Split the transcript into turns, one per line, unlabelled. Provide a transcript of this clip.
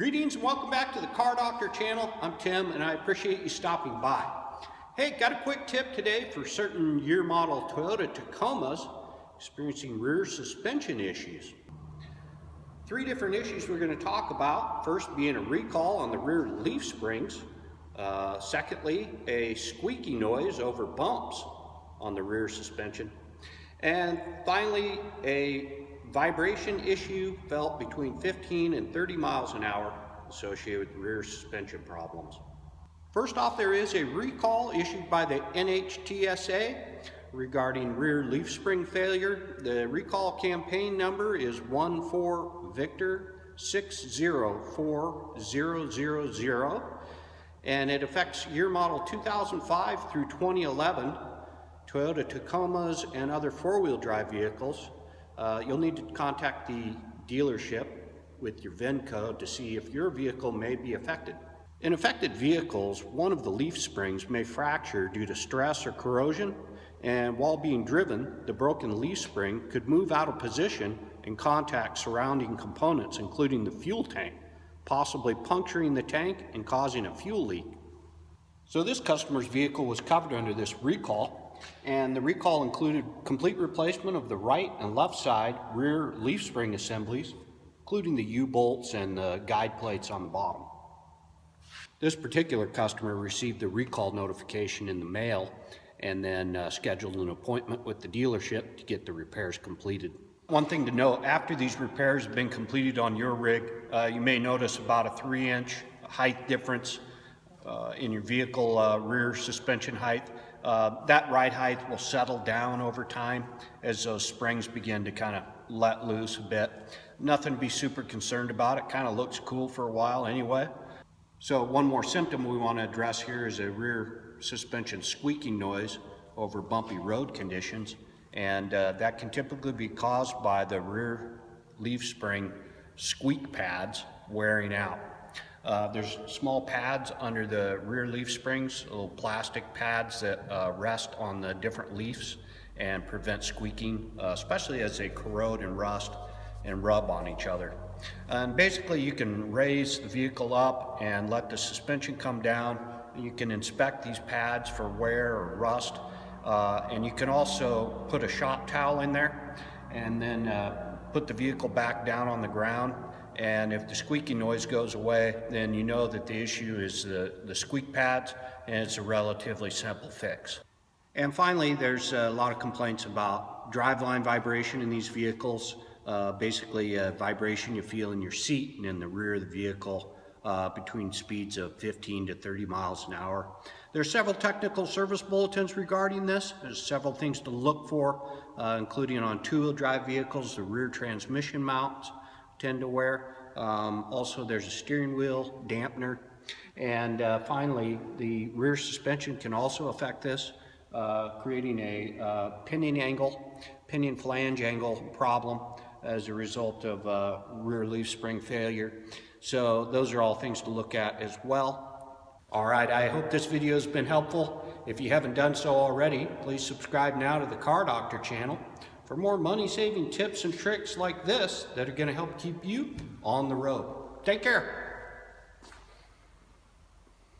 Greetings and welcome back to the Car Doctor channel. I'm Tim and I appreciate you stopping by. Hey, got a quick tip today for certain year model Toyota Tacomas experiencing rear suspension issues. Three different issues we're going to talk about. First being a recall on the rear leaf springs. Secondly, a squeaky noise over bumps on the rear suspension. And finally, a vibration issue felt between 15 and 30 miles an hour associated with rear suspension problems. First off, there is a recall issued by the NHTSA regarding rear leaf spring failure. The recall campaign number is 14 Victor 604000, and it affects year model 2005 through 2011 Toyota Tacomas and other four-wheel drive vehicles. You'll need to contact the dealership with your VIN code to see if your vehicle may be affected. In affected vehicles, one of the leaf springs may fracture due to stress or corrosion, and while being driven, the broken leaf spring could move out of position and contact surrounding components, including the fuel tank, possibly puncturing the tank and causing a fuel leak. So this customer's vehicle was covered under this recall, and the recall included complete replacement of the right and left side rear leaf spring assemblies, including the U-bolts and the guide plates on the bottom. This particular customer received the recall notification in the mail and then scheduled an appointment with the dealership to get the repairs completed. One thing to note, after these repairs have been completed on your rig, you may notice about a 3-inch height difference in your vehicle rear suspension height. That ride height will settle down over time as those springs begin to kind of let loose a bit. Nothing to be super concerned about. It kind of looks cool for a while anyway. So one more symptom we want to address here is a rear suspension squeaking noise over bumpy road conditions, and that can typically be caused by the rear leaf spring squeak pads wearing out. There's small pads under the rear leaf springs, little plastic pads that rest on the different leaves and prevent squeaking, especially as they corrode and rust and rub on each other. And basically you can raise the vehicle up and let the suspension come down. You can inspect these pads for wear or rust, and you can also put a shop towel in there and then put the vehicle back down on the ground. And if the squeaky noise goes away, then you know that the issue is the squeak pads, and it's a relatively simple fix. And finally, there's a lot of complaints about driveline vibration in these vehicles. Basically, vibration you feel in your seat and in the rear of the vehicle between speeds of 15 to 30 miles an hour. There are several technical service bulletins regarding this. There's several things to look for, including on two-wheel drive vehicles, the rear transmission mounts tend to wear. Also, there's a steering wheel dampener. And finally, the rear suspension can also affect this, creating a pinion flange angle problem as a result of rear leaf spring failure. So those are all things to look at as well. All right, I hope this video has been helpful. If you haven't done so already, please subscribe now to the Car Doctor channel for more money-saving tips and tricks like this that are going to help keep you on the road. Take care.